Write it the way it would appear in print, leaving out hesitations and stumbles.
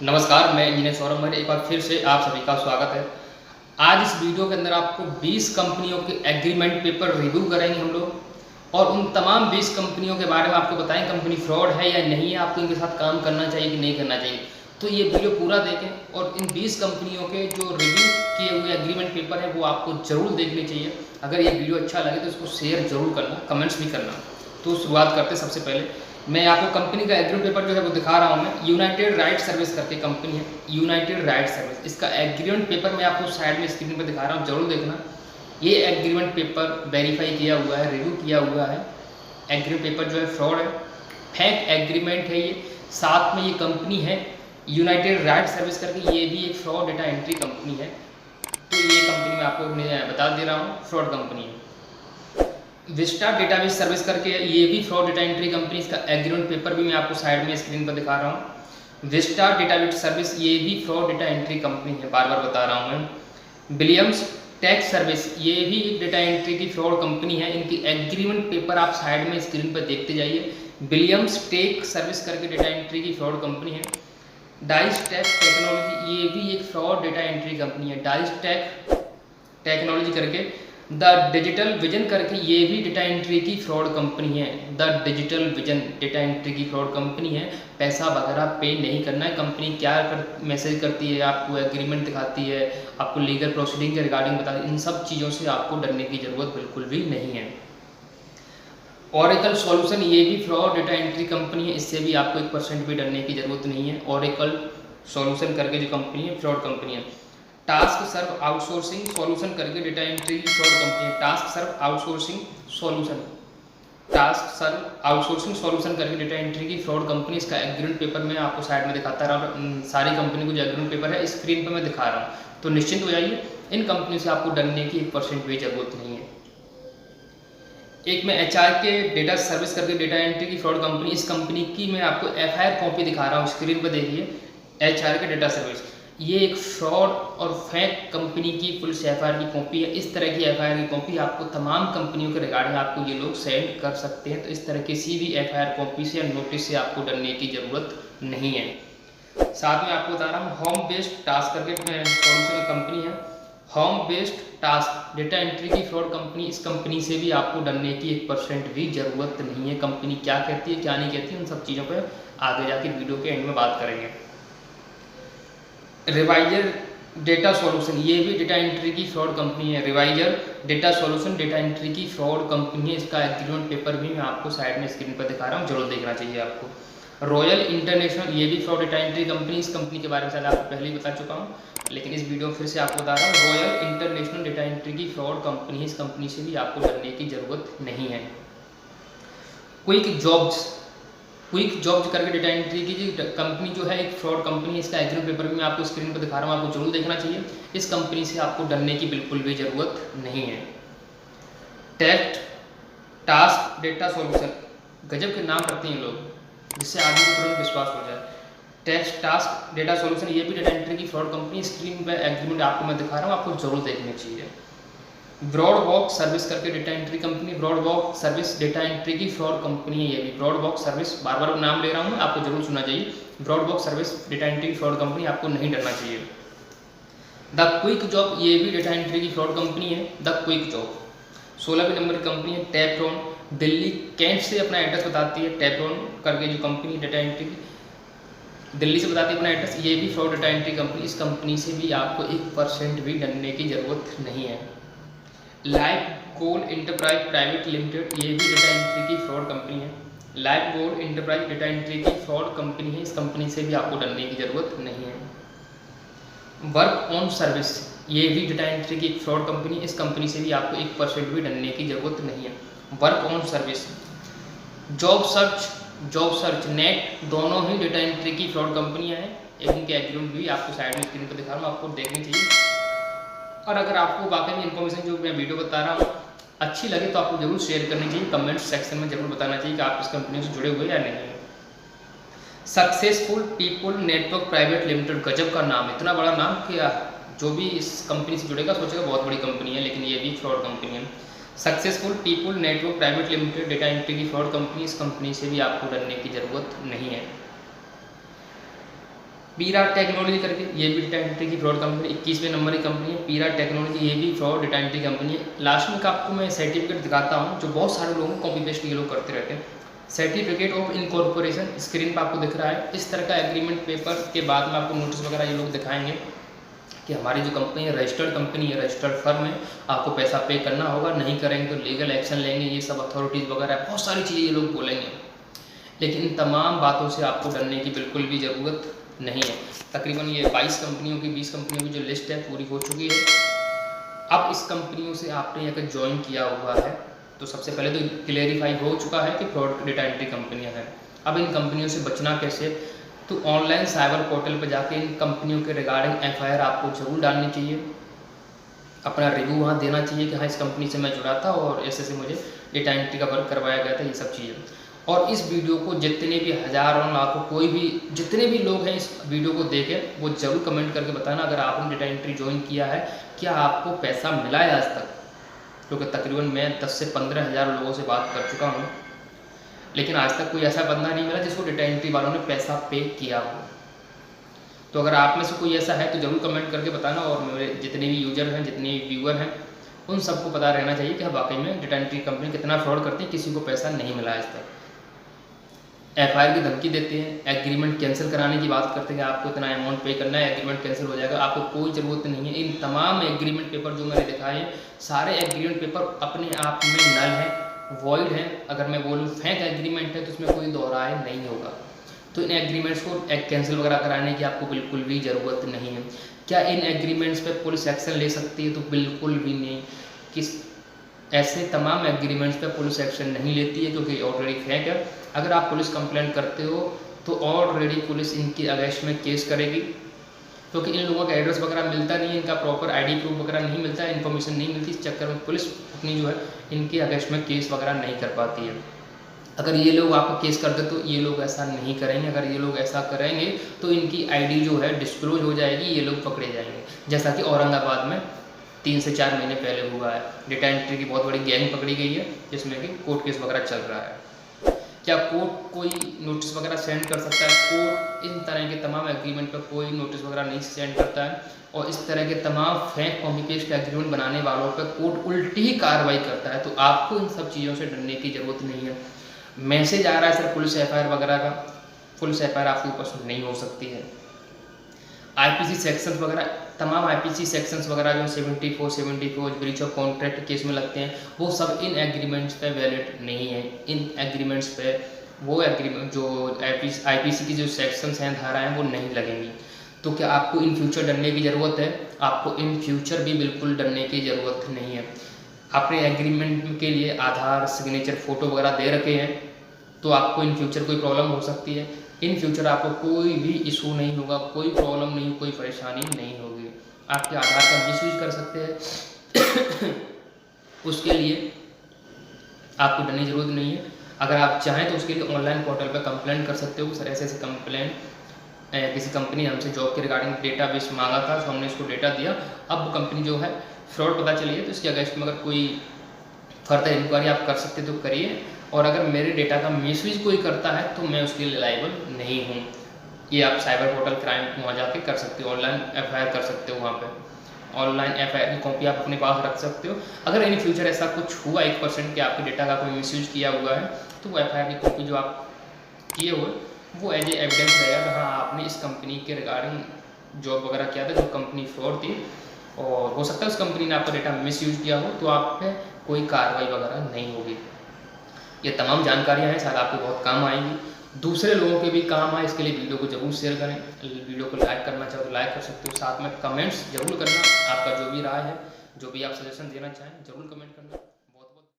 नमस्कार, मैं इंजीनियर सौरभ मौर्य एक बार फिर से आप सभी का स्वागत है। आज इस वीडियो के अंदर आपको 20 कंपनियों के एग्रीमेंट पेपर रिव्यू करेंगे हम लोग और उन तमाम 20 कंपनियों के बारे में आपको बताएं कंपनी फ्रॉड है या नहीं है, आपको इनके साथ काम करना चाहिए कि नहीं करना चाहिए। तो ये वीडियो पूरा देखें और इन 20 कंपनियों के जो रिव्यू किए हुए एग्रीमेंट पेपर है वो आपको ज़रूर देखने चाहिए। अगर ये वीडियो अच्छा लगे तो इसको शेयर ज़रूर करना, कमेंट्स भी करना। तो शुरुआत करते सबसे पहले मैं आपको कंपनी का एग्रीमेंट पेपर जो है वो दिखा रहा हूँ। मैं यूनाइटेड राइट सर्विस करके कंपनी है, यूनाइटेड राइट सर्विस। इसका एग्रीमेंट पेपर मैं आपको साइड में स्क्रीन पर दिखा रहा हूँ, जरूर देखना। ये एग्रीमेंट पेपर वेरीफाई किया हुआ है, रिव्यू किया हुआ है। एग्रीमेंट पेपर जो है फ्रॉड है, फेक एग्रीमेंट है ये। साथ में ये कंपनी है यूनाइटेड राइट सर्विस करके, ये भी एक फ्रॉड डेटा एंट्री कंपनी है। तो ये कंपनी मैं आपको बता दे रहा हूँ, फ्रॉड कंपनी है। विस्टा डेटाबेस सर्विस करके ये भी फ्रॉड डेटा एंट्री कंपनी। इसका एग्रीमेंट पेपर भी मैं आपको साइड में स्क्रीन पर दिखा रहा हूँ। विस्टा डेटाबेस सर्विस ये भी फ्रॉड डेटा एंट्री कंपनी है, बार बार बता रहा हूँ मैं। विलियम्स टैक्स सर्विस ये भी एक डेटा एंट्री की फ्रॉड कंपनी है। इनकी एग्रीमेंट पेपर आप साइड में स्क्रीन पर देखते जाइए। विलियम्स टेक सर्विस करके डेटा एंट्री की फ्रॉड कंपनी है। डाइसटेक टेक्नोलॉजी ये भी एक फ्रॉड डेटा एंट्री कंपनी है, डाइसटेक टेक्नोलॉजी करके। द डिजिटल विजन करके ये भी डेटा एंट्री की फ्रॉड कंपनी है। The digital vision data entry की फ्रॉड कंपनी है। पैसा वगैरह पे नहीं करना है। कंपनी क्या मैसेज करती है, आपको एग्रीमेंट दिखाती है, आपको लीगल प्रोसीडिंग के रिगार्डिंग बताती है। इन सब चीज़ों से आपको डरने की ज़रूरत बिल्कुल भी नहीं है। ओरेकल सॉल्यूशन ये भी फ्रॉड डेटा एंट्री कंपनी है, इससे भी आपको 1% भी डरने की ज़रूरत नहीं है। ओरेकल सॉल्यूशन करके जो कंपनी है, फ्रॉड कंपनी है। टास्क सर्व आउटसोर्सिंग सॉल्यूशन करके डेटा एंट्री की फ्रॉड कंपनी है। टास्क सर्व आउटसोर्सिंग सॉल्यूशन, टास्क सर्व आउटसोर्सिंग सॉल्यूशन करके डेटा एंट्री की फ्रॉड कंपनी। इसका एग्रीमेंट पेपर मैं आपको साइड में दिखाता रहा और सारी कंपनी को जो एग्रीमेंट पेपर है स्क्रीन पर मैं दिखा रहा हूँ। तो निश्चिंत हो जाइए, इन कंपनी से आपको डरने की 1% भी जरूरत नहीं है। एक मैं HR के डेटा सर्विस करके डेटा एंट्री की फ्रॉड कंपनी, इस कंपनी की मैं आपको FIR कॉपी दिखा रहा हूँ, स्क्रीन पर देखिए। HR के डेटा सर्विस ये एक फ्रॉड और फेक कंपनी की पुलिस FIR की कॉपी है। इस तरह की FIR की कॉपी आपको तमाम कंपनियों के रिगार्डिंग आपको ये लोग सेंड कर सकते हैं। तो इस तरह किसी भी FIR कॉपी से या नोटिस से आपको डरने की ज़रूरत नहीं है। साथ में आपको बता रहा हूँ होम बेस्ड टास्क करके सॉल्यूशन कंपनी है। Home based task data entry की फ्रॉड कंपनी, इस कंपनी से भी आपको डरने की 1% भी ज़रूरत नहीं है। कंपनी क्या कहती है क्या नहीं कहती है, उन सब चीज़ों पर आगे जाके वीडियो के एंड में बात करेंगे। रिवाइजर डेटा सॉल्यूशन ये भी डेटा एंट्री की फ्रॉड कंपनी है। रिवाइजर डेटा सॉल्यूशन डेटा एंट्री की फ्रॉड कंपनी है। इसका एग्रीमेंट पेपर भी मैं आपको साइड में स्क्रीन पर दिखा रहा हूँ, जरूर देखना चाहिए आपको। रॉयल इंटरनेशनल ये भी फ्रॉड डेटा एंट्री कंपनी, इस कंपनी के बारे में शायद आपको पहले ही बता चुका हूँ, लेकिन इस वीडियो फिर से आपको बता रहा हूँ। रॉयल इंटरनेशनल डेटा एंट्री की फ्रॉड कंपनी है, इस कंपनी से भी आपको डरने की ज़रूरत नहीं है। क्विक जॉब्स करके डेटा एंट्री की कंपनी जो है एक फ्रॉड कंपनी है। इसका एग्रीमेंट पेपर भी मैं आपको स्क्रीन पर दिखा रहा हूँ, आपको जरूर देखना चाहिए। इस कंपनी से आपको डरने की बिल्कुल भी ज़रूरत नहीं है। टास्क डेटा सॉल्यूशन, गजब के नाम रखते हैं लोग, जिससे आदमी को तुरंत विश्वास हो जाए। टास्क डेटा सॉल्यूशन ये भी डेटा एंट्री की फ्रॉड कंपनी, स्क्रीन पर एग्रीमेंट आपको मैं दिखा रहा हूँ, आपको जरूर देखनी चाहिए। ब्रॉडबॉक्स सर्विस करके data entry company, Broadbox service data entry की फ्रॉड कंपनी है ये भी। ब्रॉडबॉक्स सर्विस, बार बार नाम ले रहा हूँ, आपको जरूर सुनना चाहिए। ब्रॉडबॉक्स सर्विस डेटा एंट्री की फ्रॉड कंपनी, आपको नहीं डरना चाहिए। द क्विक जॉब ये भी डेटा एंट्री की फ्रॉड कंपनी है। द क्विक जॉब 16वें नंबर की कंपनी है। टेफ्लॉन दिल्ली कैंट से अपना एड्रेस बताती है। टेफ्लॉन करके जो कंपनी डेटा एंट्री की दिल्ली से बताती है अपना एड्रेस, ये भी फ्रॉड डेटा एंट्री कंपनी, इस कंपनी से भी आपको 1% भी डरने की ज़रूरत नहीं है। Life goal enterprise private limited ये भी डेटा एंट्री की फ्रॉड कंपनी है। Life goal enterprise data entry की फ्रॉड कंपनी है, इस कंपनी से भी आपको डरने की ज़रूरत नहीं है। वर्क ऑन सर्विस ये भी डेटा एंट्री की फ्रॉड कंपनी, इस कंपनी से भी आपको 1% भी डरने की ज़रूरत नहीं है। Work on service, job search net दोनों ही डेटा एंट्री की फ्रॉड कंपनियाँ हैं। एक इनके एग्रीमेंट भी आपको साइड में स्क्रीन पर दिखा रहा हूँ, आपको देखनी चाहिए। और अगर आपको वाकई में इन्फॉर्मेशन जो मैं वीडियो बता रहा हूँ अच्छी लगे तो आपको जरूर शेयर करनी चाहिए, कमेंट सेक्शन में जरूर बताना चाहिए कि आप इस कंपनी से जुड़े हुए या नहीं। Successful people network private limited, गजब का नाम, इतना बड़ा नाम कि जो भी इस कंपनी से जुड़ेगा सोचेगा बहुत बड़ी कंपनी है, लेकिन ये भी फ्रॉड कंपनी है। Successful people network private limited data entry की फ्रॉड कंपनी, इस कंपनी से भी आपको डरने की ज़रूरत नहीं है। पीरा टेक्नोलॉजी करके, ये भी डेटा एंट्री की फ्रॉड कंपनी, 21वें नंबर की कंपनी है पीरा टेक्नोलॉजी, ये भी फ्रॉड डेटा एंट्री कंपनी है। लास्ट में आपको मैं सर्टिफिकेट दिखाता हूँ जो बहुत सारे लोगों को कॉपी पेस्ट ये लोग करते रहते हैं। सर्टिफिकेट ऑफ इनकॉर्पोरेशन स्क्रीन पर आपको दिख रहा है। इस तरह का एग्रीमेंट पेपर के बाद में आपको नोटिस वगैरह ये लोग दिखाएंगे कि हमारी जो कंपनी है रजिस्टर्ड कंपनी है, रजिस्टर्ड फर्म है, आपको पैसा पे करना होगा, नहीं करेंगे तो लीगल एक्शन लेंगे, ये सब अथॉरिटीज़ वगैरह बहुत सारी चीज़ें ये लोग बोलेंगे। लेकिन इन तमाम बातों से आपको डरने की बिल्कुल भी ज़रूरत नहीं है। तकरीबन ये 22 कंपनियों की 20 कंपनियों की जो लिस्ट है पूरी हो चुकी है। अब इस कंपनियों से आपने अगर ज्वाइन किया हुआ है तो सबसे पहले तो क्लेरिफाई हो चुका है कि फ्रॉड डेटा एंट्री कंपनियां हैं। अब इन कंपनियों से बचना कैसे, तो ऑनलाइन साइबर पोर्टल पर जाके इन कंपनियों के रिगार्डिंग FIR आपको जरूर डालनी चाहिए, अपना रिव्यू वहाँ देना चाहिए कि हाँ इस कंपनी से मैं जुड़ा था और ऐसे मुझे डेटा एंट्री का वर्क करवाया गया था, ये सब चीज़ें। और इस वीडियो को जितने भी हज़ारों लाखों कोई भी जितने भी लोग हैं इस वीडियो को देखें वो ज़रूर कमेंट करके बताना अगर आपने डेटा एंट्री ज्वाइन किया है क्या आपको पैसा मिला है आज तक। क्योंकि तकरीबन मैं 10 से 15 हज़ार लोगों से बात कर चुका हूँ, लेकिन आज तक कोई ऐसा बंदा नहीं मिला जिसको डेटा एंट्री वालों ने पैसा पे किया हो। तो अगर आप में से कोई ऐसा है तो ज़रूर कमेंट करके बताना। और मेरे जितने भी यूजर हैं, जितने भी व्यूअर हैं, उन सबको पता रहना चाहिए कि वाकई में डेटा एंट्री कंपनी कितना फ्रॉड करती है, किसी को पैसा नहीं मिला आज तक। FIR की धमकी देते हैं, एग्रीमेंट कैंसिल कराने की बात करते हैं कि आपको इतना अमाउंट पे करना है, एग्रीमेंट कैंसिल हो जाएगा। आपको कोई ज़रूरत नहीं है। इन तमाम एग्रीमेंट पेपर जो मैंने दिखाए हैं सारे एग्रीमेंट पेपर अपने आप में नल हैं, वॉइड हैं। अगर मैं बोलूँ फेक एग्रीमेंट है तो उसमें कोई दोहराए नहीं होगा। तो इन एग्रीमेंट्स को कैंसिल वगैरह कराने की आपको बिल्कुल भी ज़रूरत नहीं है। क्या इन एग्रीमेंट्स पे पुलिस एक्शन ले सकती है, तो बिल्कुल भी नहीं। किस ऐसे तमाम एग्रीमेंट्स पे पुलिस एक्शन नहीं लेती है क्योंकि ऑलरेडी फेक है। अगर आप पुलिस कंप्लेंट करते हो तो ऑलरेडी पुलिस इनकी अगेंस्ट में केस करेगी, क्योंकि इन लोगों का एड्रेस वगैरह मिलता नहीं है, इनका प्रॉपर ID प्रूफ वगैरह नहीं मिलता है, इन्फॉर्मेशन नहीं मिलती। इस चक्कर में पुलिस अपनी जो है इनके अगेंस्ट में केस वगैरह नहीं कर पाती है। अगर ये लोग आपको केस करते तो ये लोग ऐसा नहीं करेंगे। अगर ये लोग ऐसा करेंगे तो इनकी ID जो है डिस्क्लोज हो जाएगी, ये लोग पकड़े जाएंगे। जैसा कि औरंगाबाद में 3 से 4 महीने पहले हुआ है। डेटा एंट्री की बहुत बड़ी गैंग पकड़ी गई है जिसमें कि कोर्ट केस वगैरह चल रहा है। क्या कोर्ट कोई नोटिस वगैरह सेंड कर सकता है? कोर्ट इन तरह के तमाम एग्रीमेंट पर कोई नोटिस वगैरह नहीं सेंड करता है, और इस तरह के तमाम फेक कॉपी पेस्ट एग्रीमेंट बनाने वालों पर कोर्ट उल्टी ही कार्रवाई करता है। तो आपको इन सब चीज़ों से डरने की ज़रूरत नहीं है। मैसेज आ रहा है सर पुलिस FIR वगैरह का, पुलिस FIR आपके ऊपर नहीं हो सकती है। IPC सेक्शंस वगैरह, तमाम IPC सेक्शंस वगैरह जो 74 ब्रीच ऑफ कॉन्ट्रैक्ट केस में लगते हैं वो सब इन एग्रीमेंट्स पे वैलिड नहीं है। इन एग्रीमेंट्स पे वो एग्रीमेंट जो IPC की जो सेक्शंस हैं, धारा हैं, वो नहीं लगेंगी। तो क्या आपको इन फ्यूचर डरने की ज़रूरत है? आपको इन फ्यूचर भी बिल्कुल डरने की ज़रूरत नहीं है। आपने एग्रीमेंट के लिए आधार, सिग्नेचर, फ़ोटो वगैरह दे रखे हैं तो आपको इन फ्यूचर कोई प्रॉब्लम हो सकती है। इन फ्यूचर आपको कोई भी इशू नहीं होगा, कोई प्रॉब्लम नहीं, कोई परेशानी नहीं होगी। आपके आधार का मिसयूज कर सकते हैं उसके लिए आपको डरने की ज़रूरत नहीं है। अगर आप चाहें तो उसके लिए ऑनलाइन पोर्टल पर कंप्लेंट कर सकते हो। सर ऐसे कंप्लेंट किसी कंपनी ने हमसे जॉब के रिगार्डिंग डेटाबेस मांगा था तो हमने इसको डेटा दिया, अब वो कंपनी जो है फ्रॉड पता चली है, तो इसके अगेंस्ट में अगर कोई फर्दर इंक्वायरी आप कर सकते तो करिए। और अगर मेरे डेटा का मिसयूज कोई करता है तो मैं उसके लिए लायबल नहीं हूँ। ये आप साइबर पोर्टल क्राइम वहाँ जाके कर सकते हो, ऑनलाइन FIR कर सकते हो। वहाँ पे ऑनलाइन FIR की कॉपी आप अपने पास रख सकते हो। अगर इन फ्यूचर ऐसा कुछ हुआ 1% कि आपके डेटा का कोई मिसयूज किया हुआ है तो वो FIR की कॉपी जो आप किए हुए वो एज ए एविडेंस रहेगा कि हाँ आपने इस कंपनी के रिगार्डिंग जॉब वगैरह किया था, जो कंपनी फ्रॉड थी, और हो सकता है उस कंपनी ने आपका डेटा मिसयूज किया हो, तो आप पे कोई कार्रवाई वगैरह नहीं होगी। ये तमाम जानकारियाँ हैं, शायद आपको बहुत काम आएंगी, दूसरे लोगों के भी काम आए, इसके लिए वीडियो को जरूर शेयर करें। वीडियो को लाइक करना चाहो तो लाइक कर सकते हो, साथ में कमेंट्स जरूर करना, आपका जो भी राय है, जो भी आप सजेशन देना चाहें जरूर कमेंट करना।